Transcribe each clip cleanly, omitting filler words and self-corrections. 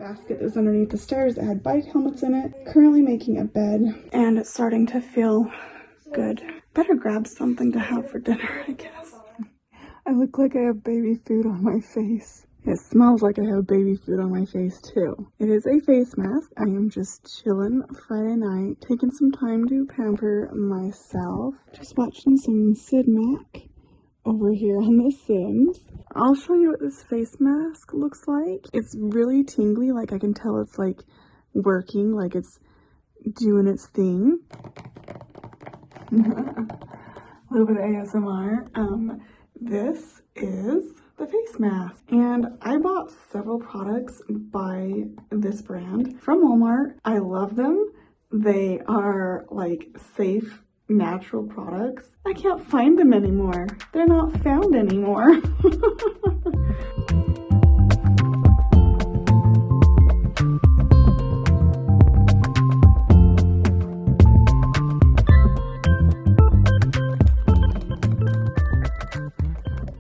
basket that was underneath the stairs that had bike helmets in it. Currently making a bed, and it's starting to feel good. Better grab something to have for dinner, I guess. I look like I have baby food on my face. It smells like I have baby food on my face too. It is a face mask. I am just chilling Friday night, taking some time to pamper myself. Just watching some Sid Mac over here on The Sims. I'll show you what this face mask looks like. It's really tingly, like I can tell it's like working, like it's doing its thing. A little bit of ASMR. This is the face mask, and I bought several products by this brand from Walmart. I love them. They are like safe, natural products. I can't find them anymore. They're not found anymore.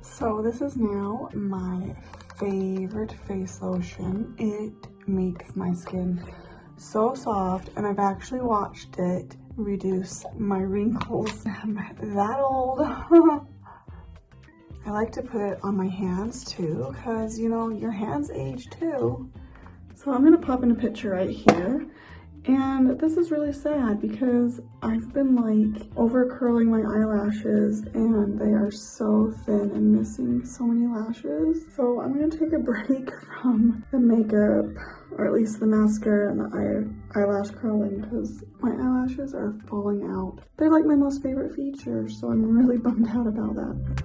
So this is now my favorite face lotion. It makes my skin so soft, and I've actually watched it reduce my wrinkles. I'm that old. I like to put it on my hands too, because you know, your hands age too. So I'm gonna pop in a picture right here. And this is really sad because I've been like over curling my eyelashes and they are so thin and missing so many lashes. So I'm gonna take a break from the makeup, or at least the mascara and the eyelash curling, because my eyelashes are falling out. They're like my most favorite feature, so I'm really bummed out about that.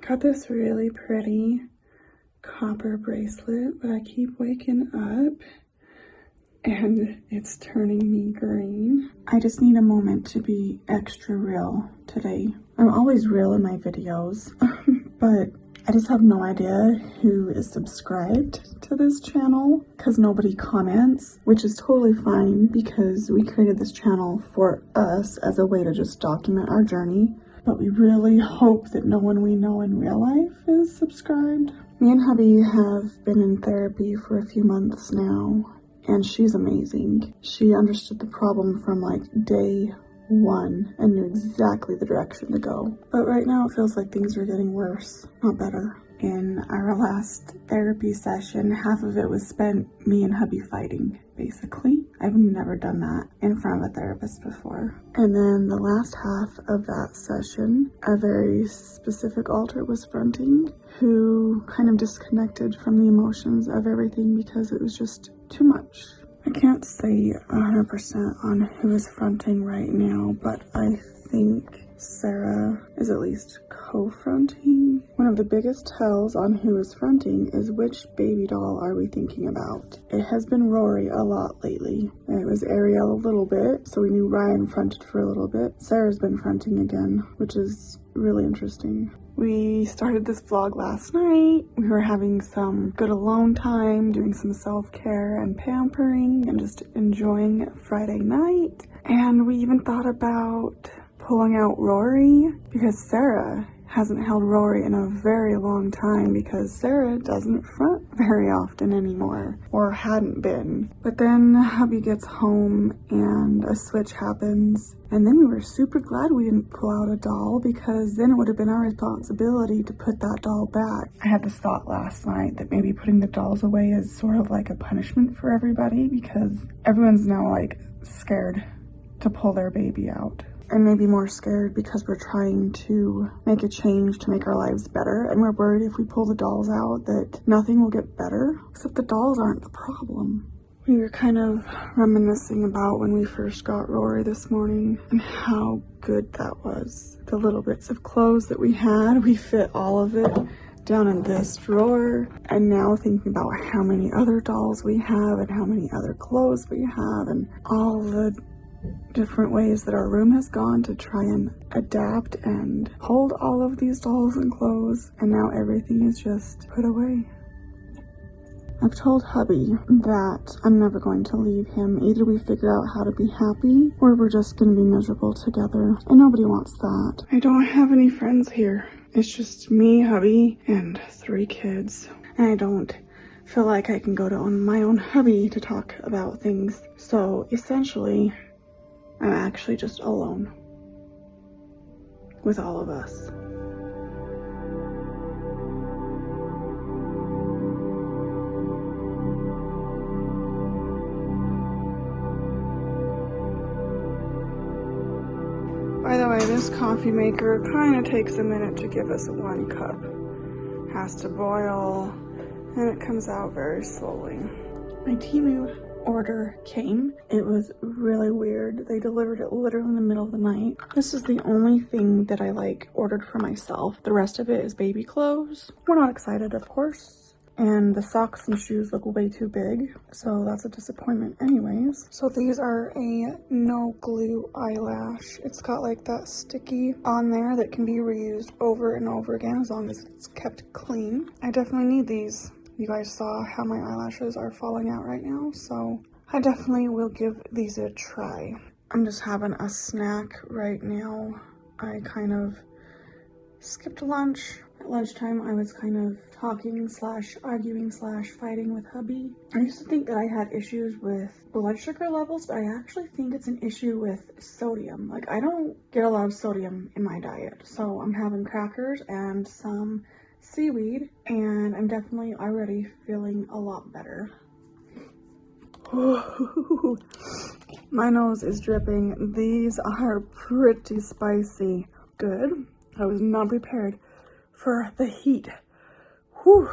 Got this really pretty copper bracelet, but I keep waking up and it's turning me green. I just need a moment to be extra real today. I'm always real in my videos, but I just have no idea who is subscribed to this channel because nobody comments, which is totally fine because we created this channel for us as a way to just document our journey. But we really hope that no one we know in real life is subscribed. Me and hubby have been in therapy for a few months now, and she's amazing. She understood the problem from like day one and knew exactly the direction to go. But right now it feels like things are getting worse, not better. In our last therapy session, half of it was spent me and hubby fighting, basically. I've never done that in front of a therapist before. And then the last half of that session, a very specific alter was fronting, who kind of disconnected from the emotions of everything because it was just too much. I can't say 100% on who is fronting right now, but I think Sarah is at least co-fronting. One of the biggest tells on who is fronting is which baby doll are we thinking about. It has been Rory a lot lately. It was Ariel a little bit, so we knew Ryan fronted for a little bit. Sarah's been fronting again, which is really interesting. We started this vlog last night. We were having some good alone time, doing some self-care and pampering and just enjoying Friday night. And we even thought about pulling out Rory because Sarah hasn't held Rory in a very long time because Sarah doesn't front very often anymore, or hadn't been. But then hubby gets home and a switch happens, and then we were super glad we didn't pull out a doll because then it would have been our responsibility to put that doll back. I had this thought last night that maybe putting the dolls away is sort of like a punishment for everybody because everyone's now like scared to pull their baby out. and maybe more scared because we're trying to make a change to make our lives better. And we're worried if we pull the dolls out that nothing will get better, except the dolls aren't the problem. We were kind of reminiscing about when we first got Rory this morning and how good that was. The little bits of clothes that we had, we fit all of it down in this drawer. And now thinking about how many other dolls we have and how many other clothes we have and all the different ways that our room has gone to try and adapt and hold all of these dolls and clothes. And now everything is just put away. I've told hubby that I'm never going to leave him. Either we figure out how to be happy or we're just going to be miserable together. And nobody wants that. I don't have any friends here. It's just me, hubby, and 3 kids. And I don't feel like I can go to my own hubby to talk about things. So essentially, I'm actually just alone with all of us. By the way, this coffee maker kind of takes a minute to give us 1 cup. Has to boil, and it comes out very slowly. My Temu order came. It was really weird. They delivered it literally in the middle of the night. This is the only thing that I ordered for myself. The rest of it is baby clothes. We're not excited, of course. And the socks and shoes look way too big, so that's a disappointment anyways. So these are a no glue eyelash. It's got that sticky on there that can be reused over and over again as long as it's kept clean. I definitely need these. You guys saw how my eyelashes are falling out right now, so I definitely will give these a try. I'm just having a snack right now. I kind of skipped lunch. At lunchtime, I was kind of talking / arguing / fighting with hubby. I used to think that I had issues with blood sugar levels, but I actually think it's an issue with sodium. I don't get a lot of sodium in my diet, so I'm having crackers and some seaweed, and I'm definitely already feeling a lot better. My nose is dripping. These are pretty spicy. Good. I was not prepared for the heat. Whew.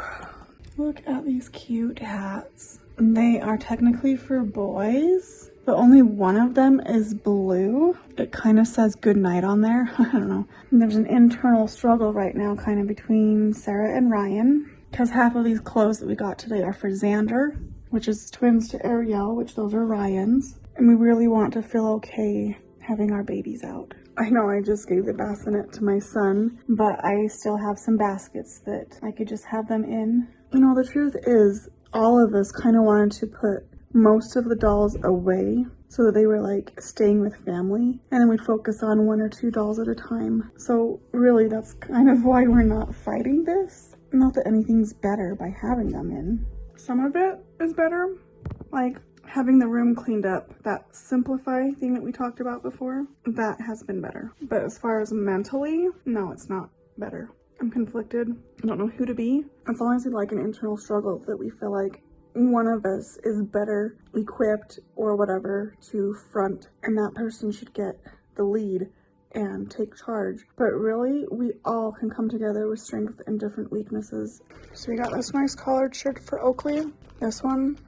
Look at these cute hats. They are technically for boys, but only one of them is blue. It kind of says good night on there. I don't know. And there's an internal struggle right now kind of between Sarah and Ryan, because half of these clothes that we got today are for Xander, which is twins to Ariel, which those are Ryan's. And we really want to feel okay having our babies out. I know I just gave the bassinet to my son, but I still have some baskets that I could just have them in. You know, the truth is, all of us kind of wanted to put most of the dolls away so that they were staying with family, and then we'd focus on 1 or 2 dolls at a time. So really, that's kind of why we're not fighting this. Not that anything's better by having them in. Some of it is better, having the room cleaned up, that simplify thing that we talked about before, that has been better. But as far as mentally, no, it's not better. I'm conflicted. I don't know who to be. It's honestly an internal struggle that we feel like one of us is better equipped or whatever to front, and that person should get the lead and take charge. But really, we all can come together with strength and different weaknesses. So we got this nice collared shirt for Oakley, this one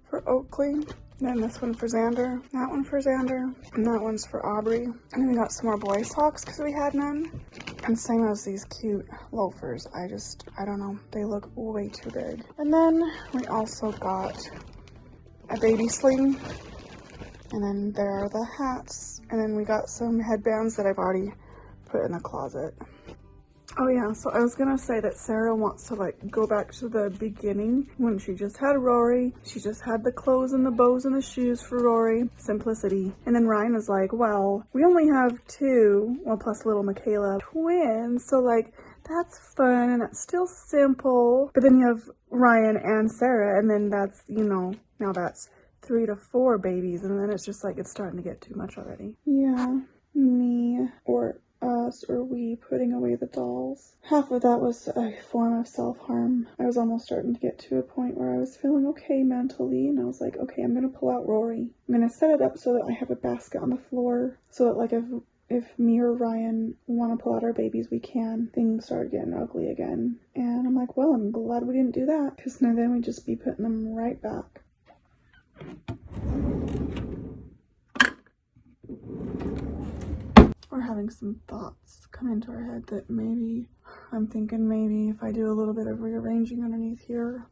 for Oakley, then this one for Xander, that one for Xander, and that one's for Aubrey. And then we got some more boy socks because we had none. And same as these cute loafers. I don't know, they look way too big. And then we also got a baby sling. And then there are the hats. And then we got some headbands that I've already put in the closet. Oh yeah, so I was gonna say that Sarah wants to go back to the beginning when she just had Rory. She just had the clothes and the bows and the shoes for Rory. Simplicity. And then Ryan is like, well, we only have 2, well, plus little Michaela, twins. So that's fun and that's still simple. But then you have Ryan and Sarah, and then that's, now that's 3 to 4 babies. And then it's just it's starting to get too much already. Yeah, me or us or we putting away the dolls. Half of that was a form of self-harm. I was almost starting to get to a point where I was feeling okay mentally, and I was like, okay, I'm gonna pull out Rory. I'm gonna set it up so that I have a basket on the floor, so that if me or Ryan want to pull out our babies, we can. Things started getting ugly again. And I'm like, well, I'm glad we didn't do that, because then we'd just be putting them right back. We're having some thoughts come into our head that maybe, I'm thinking maybe if I do a little bit of rearranging underneath here,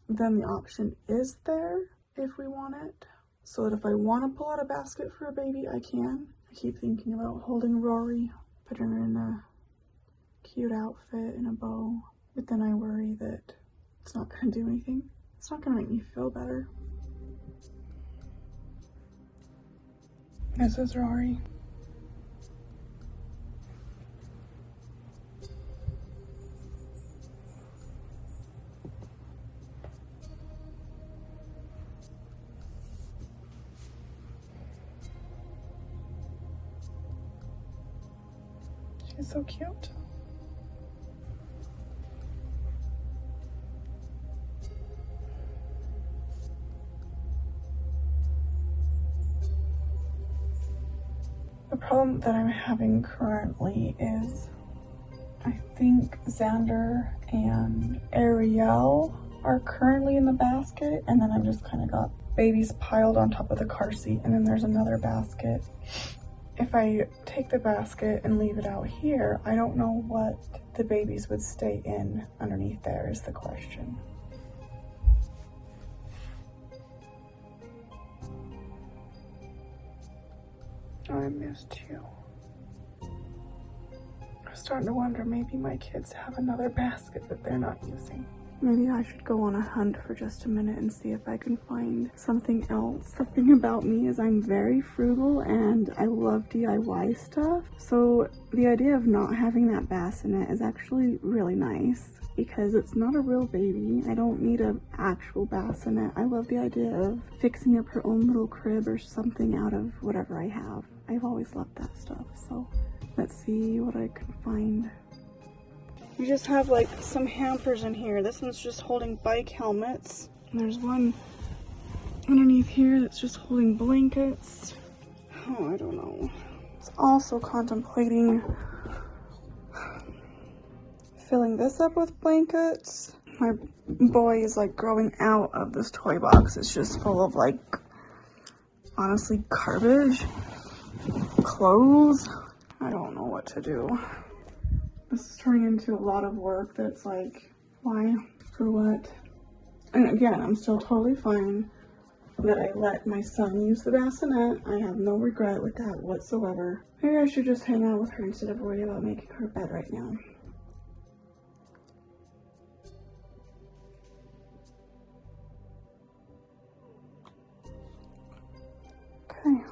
then the option is there if we want it. So that if I want to pull out a basket for a baby, I can. I keep thinking about holding Rory, putting her in a cute outfit and a bow, but then I worry that it's not going to do anything. It's not going to make me feel better. This is Rory. She's so cute. The problem that I'm having currently is I think Xander and Ariel are currently in the basket, and then I've just kind of got babies piled on top of the car seat, and then there's another basket. If I take the basket and leave it out here, I don't know what the babies would stay in underneath there is the question. I missed you. I'm starting to wonder, maybe my kids have another basket that they're not using. Maybe I should go on a hunt for just a minute and see if I can find something else. The thing about me is I'm very frugal and I love DIY stuff. So the idea of not having that bassinet is actually really nice because it's not a real baby. I don't need an actual bassinet. I love the idea of fixing up her own little crib or something out of whatever I have. I've always loved that stuff. So let's see what I can find. We just have like some hampers in here. This one's just holding bike helmets. And there's one underneath here that's just holding blankets. Oh, I don't know. It's also contemplating filling this up with blankets. My boy is like growing out of this toy box. It's just full of like, honestly, garbage, clothes. I don't know what to do. This is turning into a lot of work that's like, why? For what? And again, I'm still totally fine that I let my son use the bassinet. I have no regret with that whatsoever. Maybe I should just hang out with her instead of worry about making her bed right now. Okay.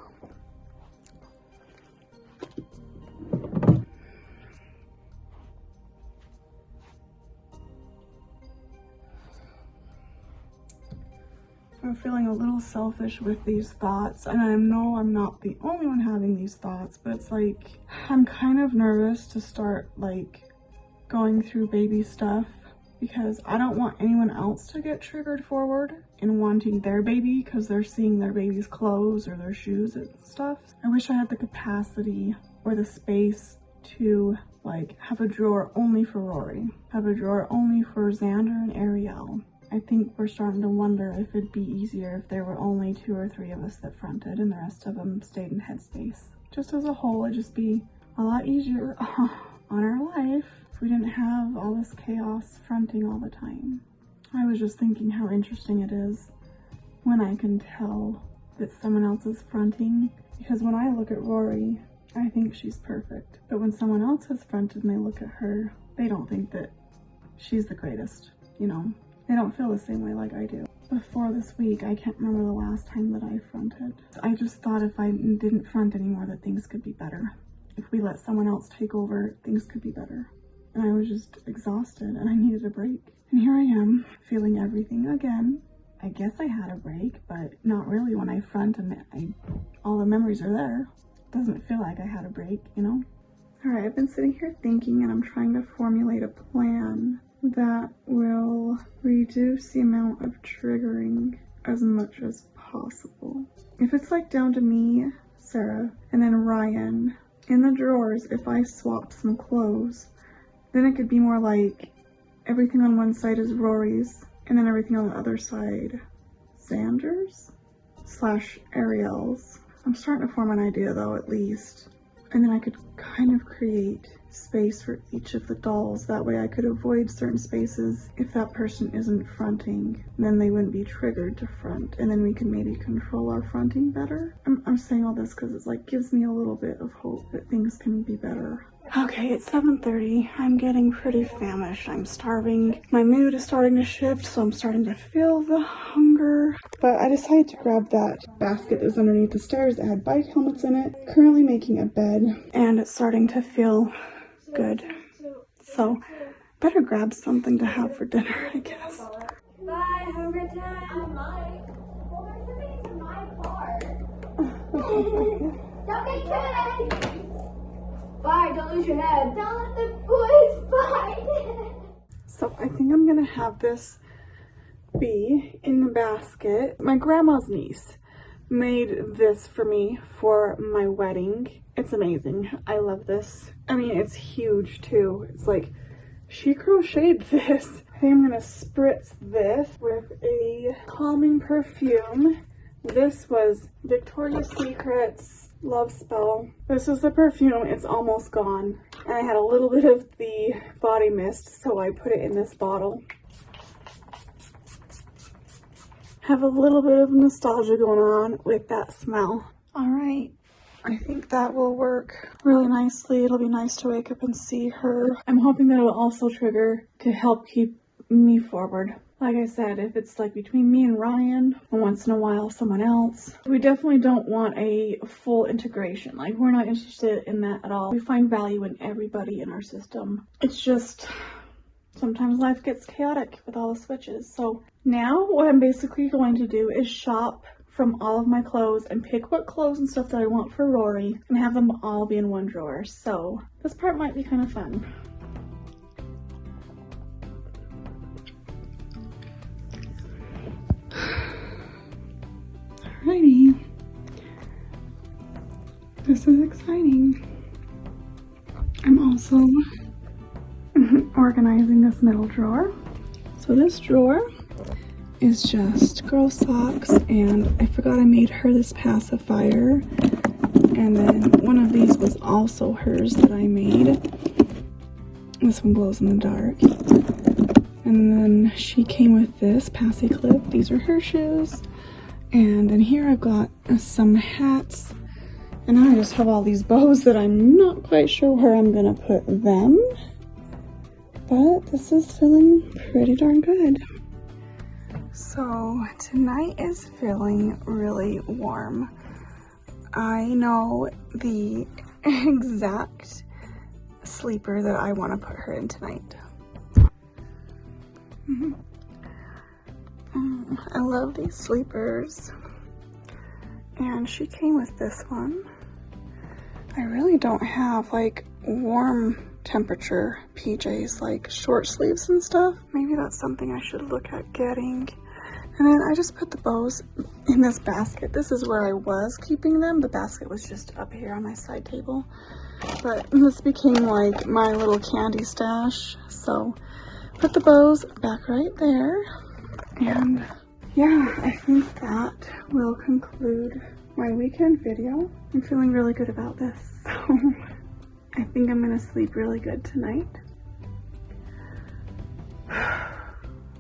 I'm feeling a little selfish with these thoughts, and I know I'm not the only one having these thoughts, but it's like I'm kind of nervous to start like going through baby stuff because I don't want anyone else to get triggered forward in wanting their baby because they're seeing their baby's clothes or their shoes and stuff. I wish I had the capacity or the space to like have a drawer only for Rory, have a drawer only for Xander and Ariel. I think we're starting to wonder if it'd be easier if there were only 2 or 3 of us that fronted and the rest of them stayed in headspace. Just as a whole, it'd just be a lot easier on our life if we didn't have all this chaos fronting all the time. I was just thinking how interesting it is when I can tell that someone else is fronting, because when I look at Rory, I think she's perfect. But when someone else has fronted and they look at her, they don't think that she's the greatest, you know? They don't feel the same way like I do. Before this week, I can't remember the last time that I fronted. I just thought if I didn't front anymore that things could be better. If we let someone else take over, things could be better. And I was just exhausted and I needed a break. And here I am, feeling everything again. I guess I had a break, but not really when I front and all the memories are there. It doesn't feel like I had a break, you know? All right, I've been sitting here thinking and I'm trying to formulate a plan that will reduce the amount of triggering as much as possible. If it's like down to me, Sarah, and then Ryan, in the drawers, if I swap some clothes, then it could be more like everything on one side is Rory's and then everything on the other side Xander's / Ariel's. I'm starting to form an idea though, at least. And then I could kind of create space for each of the dolls. That way I could avoid certain spaces. If that person isn't fronting, then they wouldn't be triggered to front. And then we can maybe control our fronting better. I'm saying all this because it's like gives me a little bit of hope that things can be better. Okay, it's 7:30. I'm getting pretty famished. I'm starving. My mood is starting to shift, so I'm starting to feel the hunger. But I decided to grab that basket that was underneath the stairs that had bike helmets in it. Currently making a bed, and it's starting to feel good. So, better grab something to have for dinner, I guess. Bye, hunger time. Well, my part. Don't get kidding. Bye, don't lose your head. Don't let the boys fight. So I think I'm gonna have this be in the basket. My grandma's niece made this for me for my wedding. It's amazing. I love this. I mean, it's huge too. It's like, she crocheted this. I think I'm gonna spritz this with a calming perfume. This was Victoria's Secret's Love Spell. This is the perfume. It's almost gone. And I had a little bit of the body mist, so I put it in this bottle. Have a little bit of nostalgia going on with that smell. All right. I think that will work really nicely. It'll be nice to wake up and see her. I'm hoping that it'll also trigger to help keep me forward. Like I said, if it's like between me and Ryan, and once in a while someone else, we definitely don't want a full integration. Like, we're not interested in that at all. We find value in everybody in our system. It's just, sometimes life gets chaotic with all the switches. So now what I'm basically going to do is shop from all of my clothes and pick what clothes and stuff that I want for Rory and have them all be in one drawer. So this part might be kind of fun. Alrighty, this is exciting. I'm also organizing this middle drawer. So this drawer is just girl socks, and I forgot I made her this pacifier, and then one of these was also hers that I made. This one glows in the dark. And then she came with this passy clip. These are her shoes. And in here I've got some hats, and now I just have all these bows that I'm not quite sure where I'm gonna put them, but this is feeling pretty darn good. So tonight is feeling really warm. I know the exact sleeper that I want to put her in tonight. I love these sleepers, and she came with this one. I really don't have like warm temperature PJs, like short sleeves and stuff. Maybe that's something I should look at getting. And then I just put the bows in this basket. This is where I was keeping them. The basket was just up here on my side table, but this became like my little candy stash. So put the bows back right there. And yeah, I think that will conclude my weekend video. I'm feeling really good about this, so I think I'm gonna sleep really good tonight.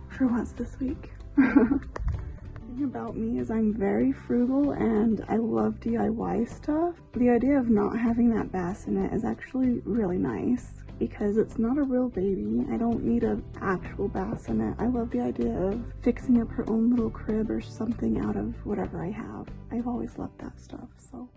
For once this week. The thing about me is I'm very frugal and I love DIY stuff. The idea of not having that bassinet is actually really nice because it's not a real baby. I don't need an actual bassinet. I love the idea of fixing up her own little crib or something out of whatever I have. I've always loved that stuff, so.